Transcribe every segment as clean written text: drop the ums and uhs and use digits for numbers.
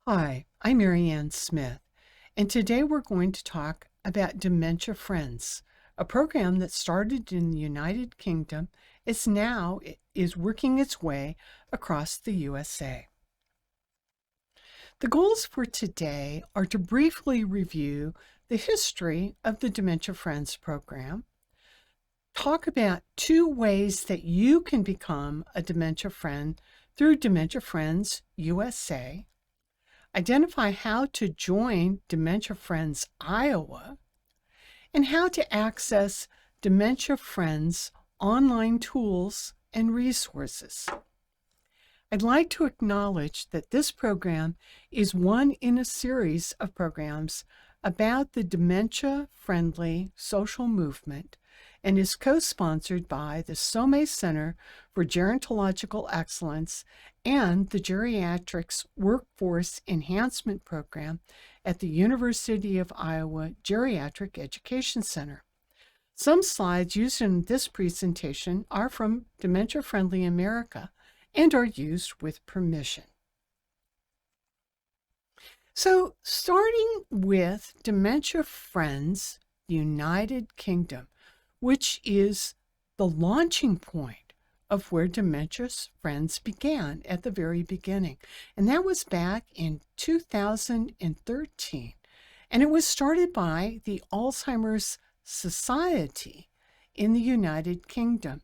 Hi, I'm Marianne Smith, and today we're going to talk about Dementia Friends, a program that started in the United Kingdom is working its way across the USA. The goals for today are to briefly review the history of the Dementia Friends program, talk about 2 ways that you can become a dementia friend through Dementia Friends USA, identify how to join Dementia Friends Iowa, and how to access Dementia Friends online tools and resources. I'd like to acknowledge that this program is one in a series of programs about the dementia-friendly social movement and is co-sponsored by the Some Center for Gerontological Excellence and the Geriatrics Workforce Enhancement Program at the University of Iowa Geriatric Education Center. Some slides used in this presentation are from Dementia Friendly America and are used with permission. So, starting with Dementia Friends United Kingdom, which is the launching point of where Dementia Friends began at the very beginning. And that was back in 2013. And it was started by the Alzheimer's Society in the United Kingdom.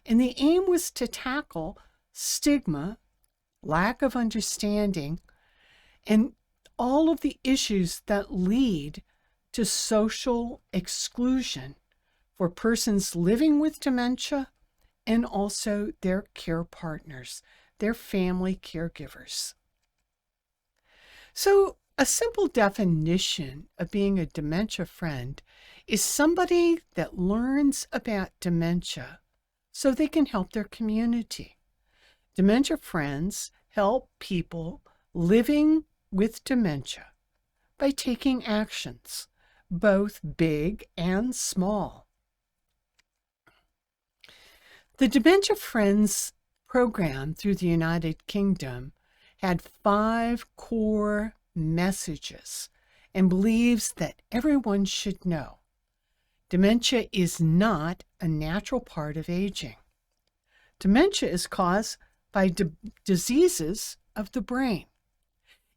And the aim was to tackle stigma, lack of understanding, and all of the issues that lead to social exclusion for persons living with dementia and also their care partners, their family caregivers. So, a simple definition of being a dementia friend is somebody that learns about dementia so they can help their community. Dementia Friends help people living with dementia by taking actions, both big and small. The Dementia Friends program through the United Kingdom had 5 core messages and believes that everyone should know. Dementia is not a natural part of aging. Dementia is caused by diseases of the brain.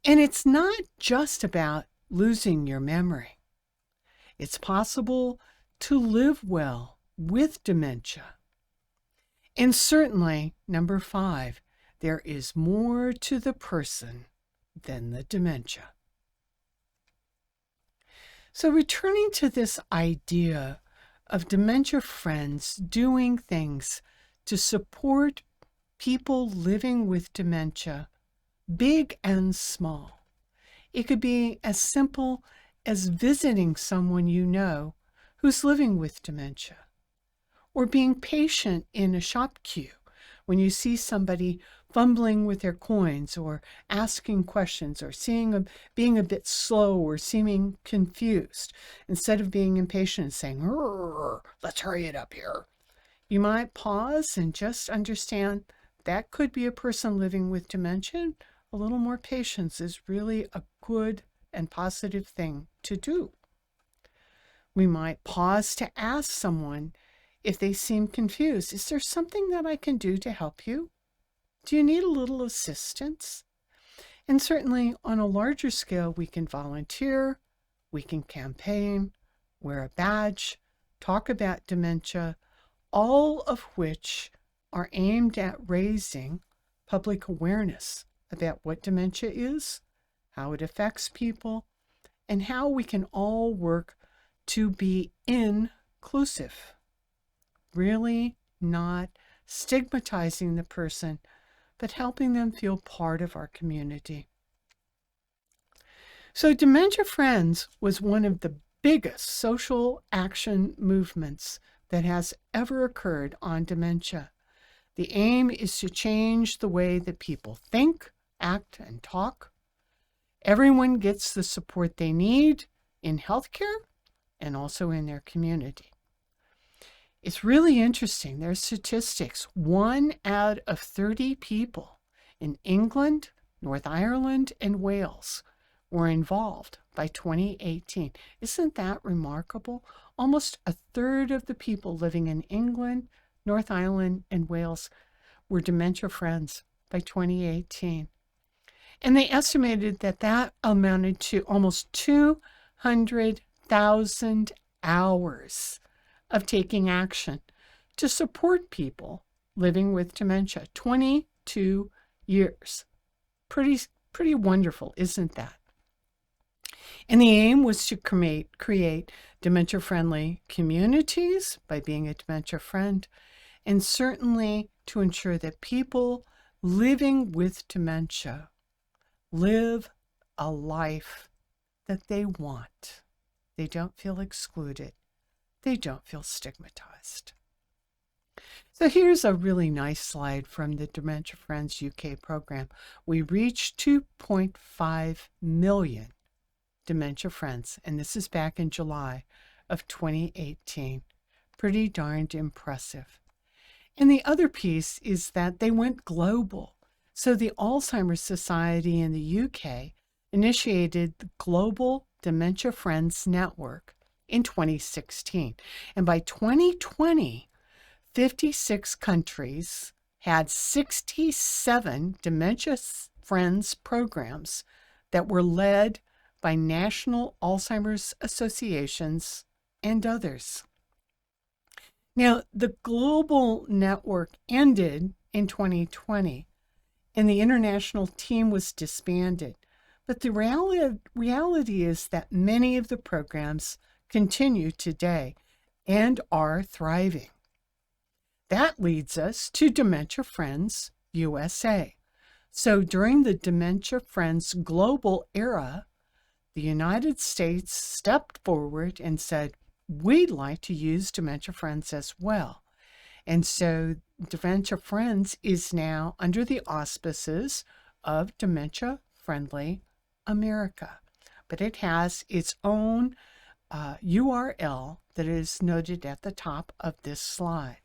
And it's not just about losing your memory. It's possible to live well with dementia. And certainly, number 5, there is more to the person than the dementia. So returning to this idea of Dementia Friends doing things to support people living with dementia, big and small. It could be as simple as visiting someone you know who's living with dementia, or being patient in a shop queue when you see somebody fumbling with their coins or asking questions or being a bit slow or seeming confused. Instead of being impatient and saying, let's hurry it up here, you might pause and just understand that could be a person living with dementia. A little more patience is really a good and positive thing to do. We might pause to ask someone if they seem confused, is there something that I can do to help you? Do you need a little assistance? And certainly on a larger scale, we can volunteer, we can campaign, wear a badge, talk about dementia, all of which are aimed at raising public awareness about what dementia is, how it affects people, and how we can all work to be inclusive. Really not stigmatizing the person, but helping them feel part of our community. So Dementia Friends was one of the biggest social action movements that has ever occurred on dementia. The aim is to change the way that people think, act, and talk. Everyone gets the support they need in healthcare and also in their community. It's really interesting. There's statistics. 1 out of 30 people in England, North Ireland, and Wales were involved by 2018. Isn't that remarkable? Almost a third of the people living in England, North Ireland, and Wales were dementia friends by 2018. And they estimated that that amounted to almost 200,000 hours of taking action to support people living with dementia. 22 years. Pretty wonderful, isn't that? And the aim was to create dementia-friendly communities by being a dementia friend, and certainly to ensure that people living with dementia live a life that they want. They don't feel excluded. They don't feel stigmatized. So here's a really nice slide from the Dementia Friends UK program. We reached 2.5 million dementia friends, and this is back in July of 2018. Pretty darned impressive. And the other piece is that they went global. So the Alzheimer's Society in the UK initiated the Global Dementia Friends Network in 2016. And by 2020, 56 countries had 67 Dementia Friends programs that were led by national Alzheimer's associations and others. Now, the global network ended in 2020, and the international team was disbanded. But the reality is that many of the programs continue today and are thriving. That leads us to Dementia Friends USA. So during the Dementia Friends global era, the United States stepped forward and said, we'd like to use Dementia Friends as well. And so Dementia Friends is now under the auspices of Dementia Friendly America. But it has its own URL that is noted at the top of this slide.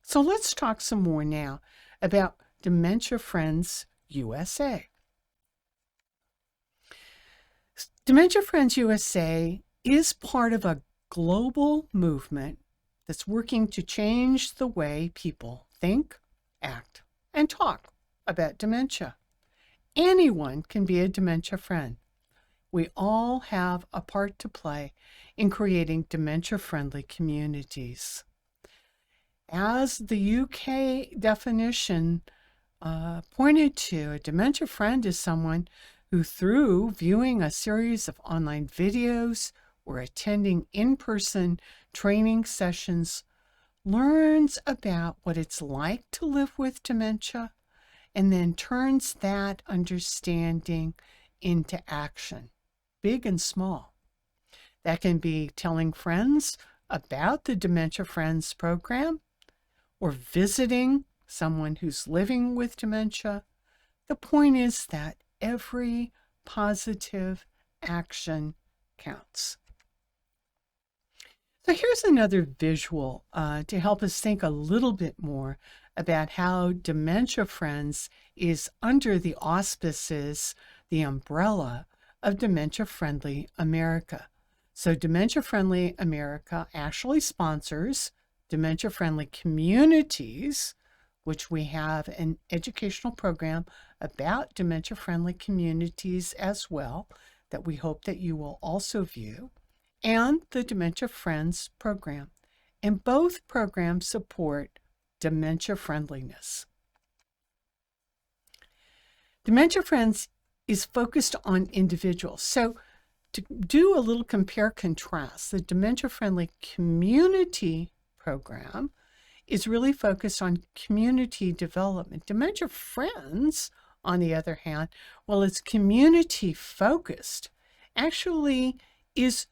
So let's talk some more now about Dementia Friends USA. Dementia Friends USA is part of a global movement that's working to change the way people think, act, and talk about dementia. Anyone can be a dementia friend. We all have a part to play in creating dementia-friendly communities. As the UK definition pointed to, a dementia friend is someone who, through viewing a series of online videos or attending in-person training sessions, learns about what it's like to live with dementia and then turns that understanding into action, big and small. That can be telling friends about the Dementia Friends program or visiting someone who's living with dementia. The point is that every positive action counts. So here's another visual to help us think a little bit more about how Dementia Friends is under the auspices, the umbrella of Dementia Friendly America. So Dementia Friendly America actually sponsors Dementia Friendly Communities, which we have an educational program about dementia friendly communities as well that we hope that you will also view, and the Dementia Friends program. And both programs support dementia friendliness. Dementia Friends is focused on individuals. So to do a little compare contrast, the Dementia Friendly Community program is really focused on community development. Dementia Friends, on the other hand, while it's community focused, actually is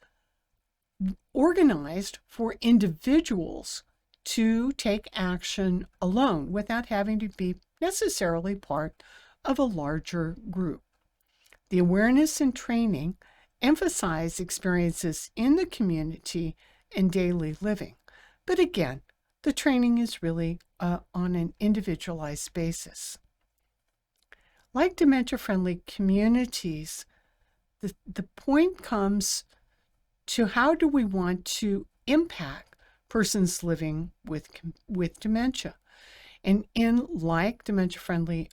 organized for individuals to take action alone without having to be necessarily part of a larger group. The awareness and training emphasize experiences in the community and daily living. But again, the training is really on an individualized basis. like dementia-friendly communities, the point comes to how do we want to impact persons living with dementia. And in like dementia-friendly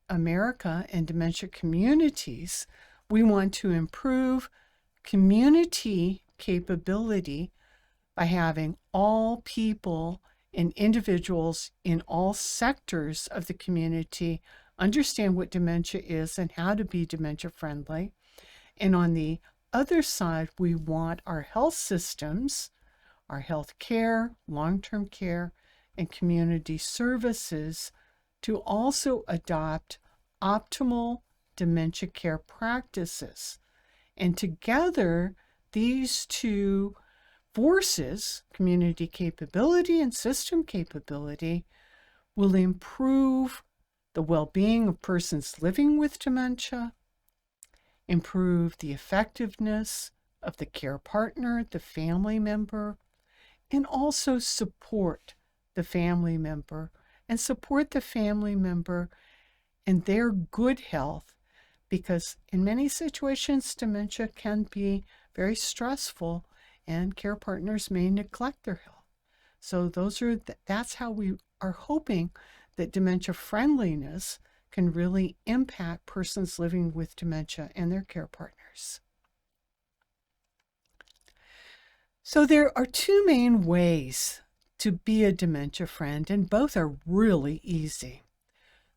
America and dementia communities, we want to improve community capability by having all people and individuals in all sectors of the community understand what dementia is and how to be dementia friendly. And on the other side, we want our health systems, our health care, long-term care, and community services to also adopt optimal dementia care practices. And together, these two forces, community capability and system capability, will improve the well-being of persons living with dementia, improve the effectiveness of the care partner, the family member, and also support the family member and their good health, because in many situations, dementia can be very stressful and care partners may neglect their health. So that's how we are hoping that dementia friendliness can really impact persons living with dementia and their care partners. So there are two main ways to be a dementia friend, and both are really easy.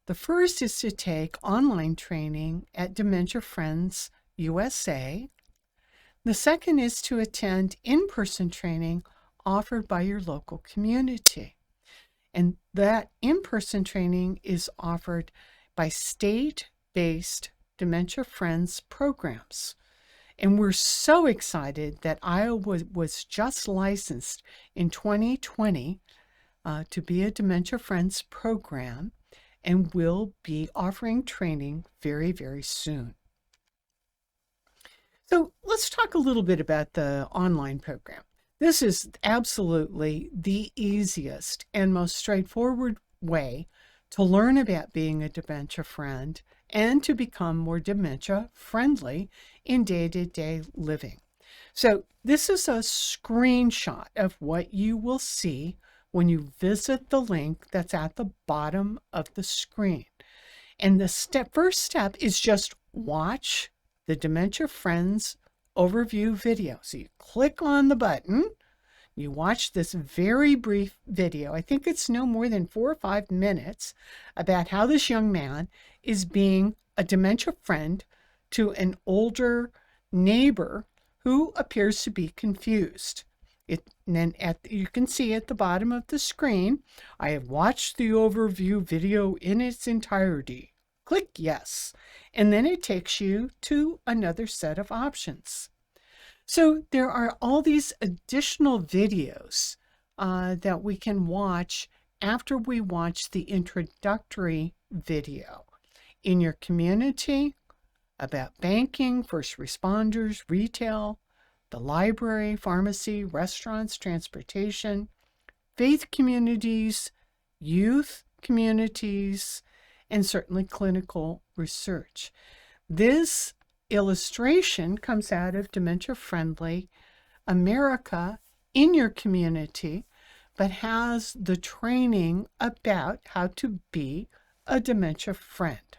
The first is to take online training at Dementia Friends USA. The second is to attend in-person training offered by your local community. And that in-person training is offered by state-based Dementia Friends programs. And we're so excited that Iowa was just licensed in 2020 to be a Dementia Friends program, and will be offering training very, very soon. So let's talk a little bit about the online program. This is absolutely the easiest and most straightforward way to learn about being a dementia friend and to become more dementia friendly in day-to-day living. So this is a screenshot of what you will see when you visit the link that's at the bottom of the screen. And the first step is just watch the Dementia Friends overview video. So you click on the button, you watch this very brief video. I think it's no more than 4 or 5 minutes about how this young man is being a dementia friend to an older neighbor who appears to be confused. You can see at the bottom of the screen, I have watched the overview video in its entirety. Click yes, and then it takes you to another set of options. So there are all these additional videos that we can watch after we watch the introductory video in your community about banking, first responders, retail, the library, pharmacy, restaurants, transportation, faith communities, youth communities, and certainly clinical research. This illustration comes out of Dementia Friendly America in your community, but has the training about how to be a dementia friend.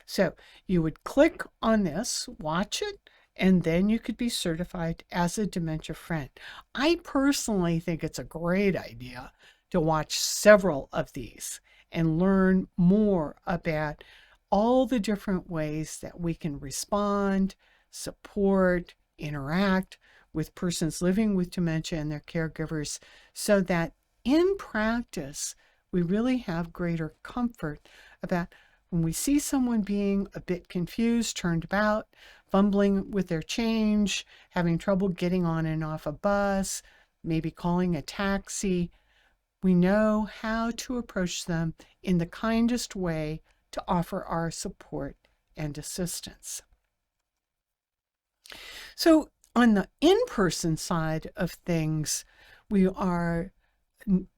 So you would click on this, watch it, and then you could be certified as a dementia friend. I personally think it's a great idea to watch several of these and learn more about all the different ways that we can respond, support, interact with persons living with dementia and their caregivers, so that in practice, we really have greater comfort about when we see someone being a bit confused, turned about, fumbling with their change, having trouble getting on and off a bus, maybe calling a taxi. We know how to approach them in the kindest way to offer our support and assistance. So on the in-person side of things, we are,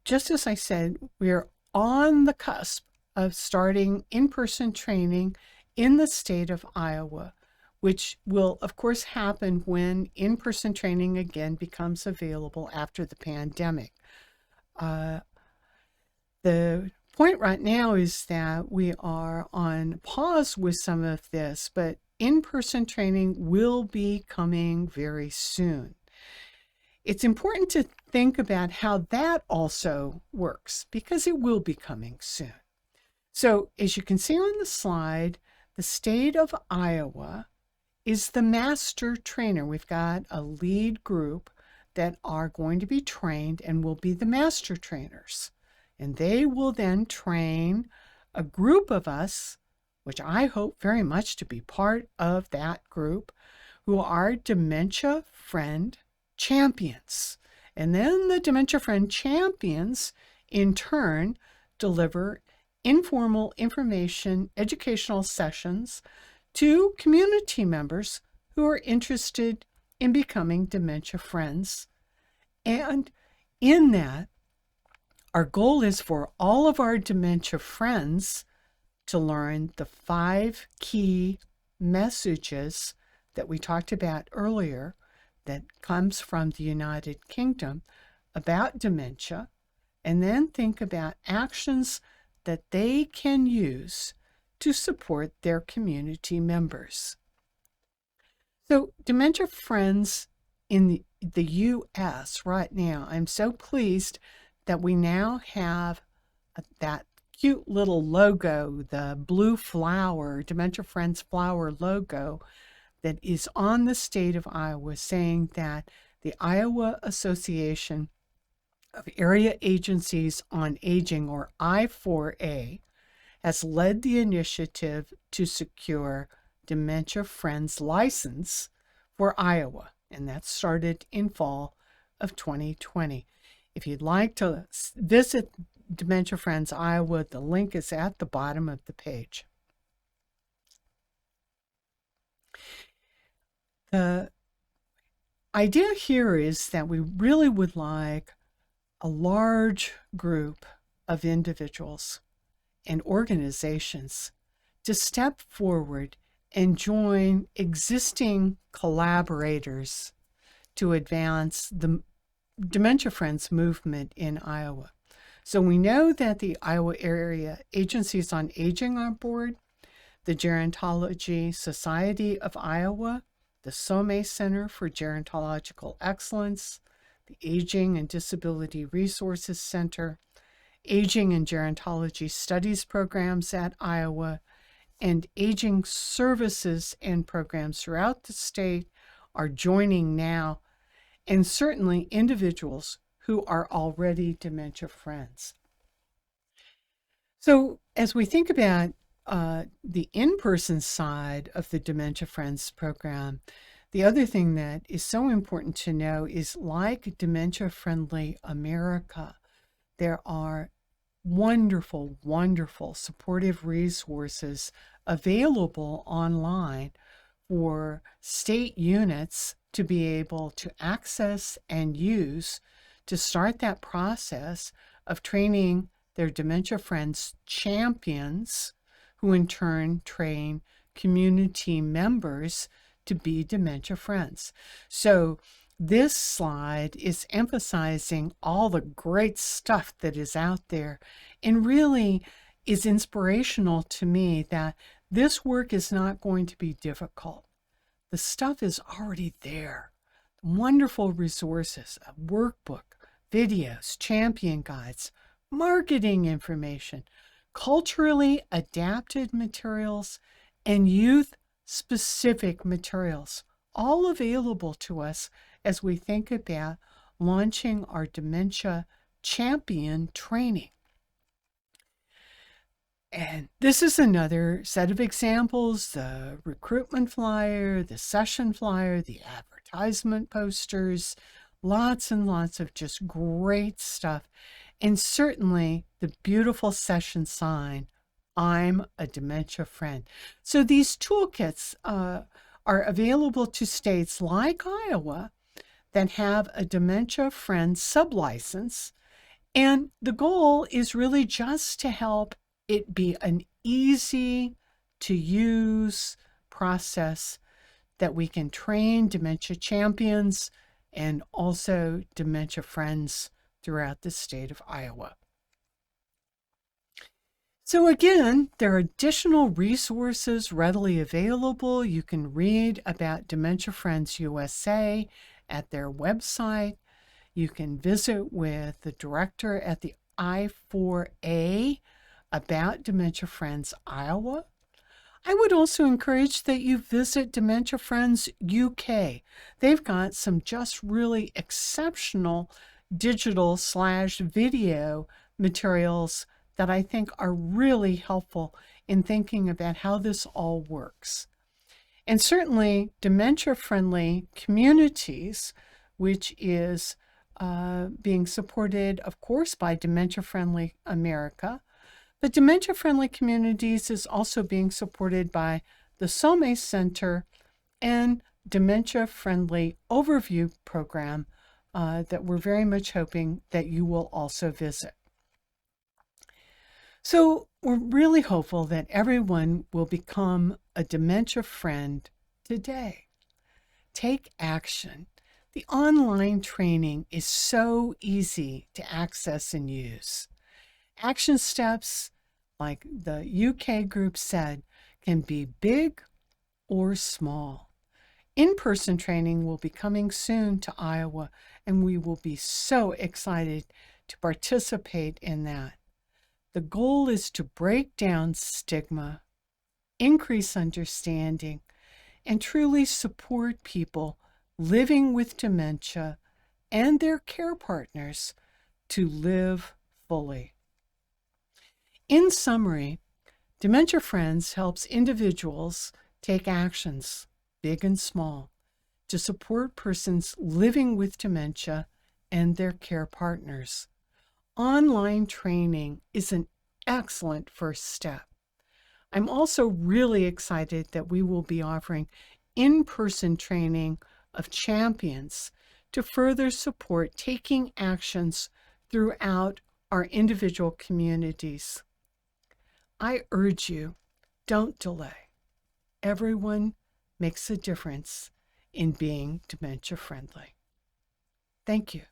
just as I said, we are on the cusp of starting in-person training in the state of Iowa, which will, of course, happen when in-person training again becomes available after the pandemic. The point right now is that we are on pause with some of this, but in-person training will be coming very soon. It's important to think about how that also works because it will be coming soon. So as you can see on the slide, the state of Iowa is the master trainer. We've got a lead group that are going to be trained and will be the master trainers. And they will then train a group of us, which I hope very much to be part of that group, who are Dementia Friend Champions. And then the Dementia Friend Champions, in turn, deliver informal information educational sessions to community members who are interested in becoming dementia friends. And in that, our goal is for all of our dementia friends to learn the 5 key messages that we talked about earlier that comes from the United Kingdom about dementia, and then think about actions that they can use to support their community members. So Dementia Friends in the U.S. right now, I'm so pleased that we now have that cute little logo, the blue flower, Dementia Friends flower logo, that is on the state of Iowa, saying that the Iowa Association of Area Agencies on Aging, or I4A, has led the initiative to secure Dementia Friends license for Iowa, and that started in fall of 2020. If you'd like to visit Dementia Friends Iowa, the link is at the bottom of the page. The idea here is that we really would like a large group of individuals and organizations to step forward and join existing collaborators to advance the Dementia Friends movement in Iowa. So we know that the Iowa Area Agencies on Aging are on board, the Gerontology Society of Iowa, the Some Center for Gerontological Excellence, the Aging and Disability Resources Center, Aging and Gerontology Studies programs at Iowa, and aging services and programs throughout the state are joining now, and certainly individuals who are already dementia friends. So as we think about the in-person side of the Dementia Friends program, the other thing that is so important to know is, like Dementia Friendly America, there are wonderful, wonderful supportive resources available online for state units to be able to access and use to start that process of training their Dementia Friends champions, who in turn train community members to be dementia friends. So this slide is emphasizing all the great stuff that is out there, and really is inspirational to me that this work is not going to be difficult. The stuff is already there. Wonderful resources, a workbook, videos, champion guides, marketing information, culturally adapted materials, and youth-specific materials, all available to us as we think about launching our dementia champion training. And this is another set of examples: the recruitment flyer, the session flyer, the advertisement posters, lots and lots of just great stuff. And certainly the beautiful session sign, "I'm a dementia friend." So these toolkits are available to states like Iowa that have a dementia friend sublicense. And the goal is really just to help it be an easy to use process that we can train dementia champions and also dementia friends throughout the state of Iowa. So again, there are additional resources readily available. You can read about Dementia Friends USA at their website. You can visit with the director at the I4A about Dementia Friends Iowa. I would also encourage that you visit Dementia Friends UK. They've got some just really exceptional digital/video materials that I think are really helpful in thinking about how this all works. And certainly dementia-friendly communities, which is being supported, of course, by Dementia Friendly America. But Dementia Friendly Communities is also being supported by the Some Center and Dementia Friendly Overview Program that we're very much hoping that you will also visit. So we're really hopeful that everyone will become a dementia friend today. Take action. The online training is so easy to access and use. Action steps, like the UK group said, can be big or small. In-person training will be coming soon to Iowa, and we will be so excited to participate in that. The goal is to break down stigma, increase understanding, and truly support people living with dementia and their care partners to live fully. In summary, Dementia Friends helps individuals take actions, big and small, to support persons living with dementia and their care partners. Online training is an excellent first step. I'm also really excited that we will be offering in-person training of champions to further support taking actions throughout our individual communities. I urge you, don't delay. Everyone makes a difference in being dementia friendly. Thank you.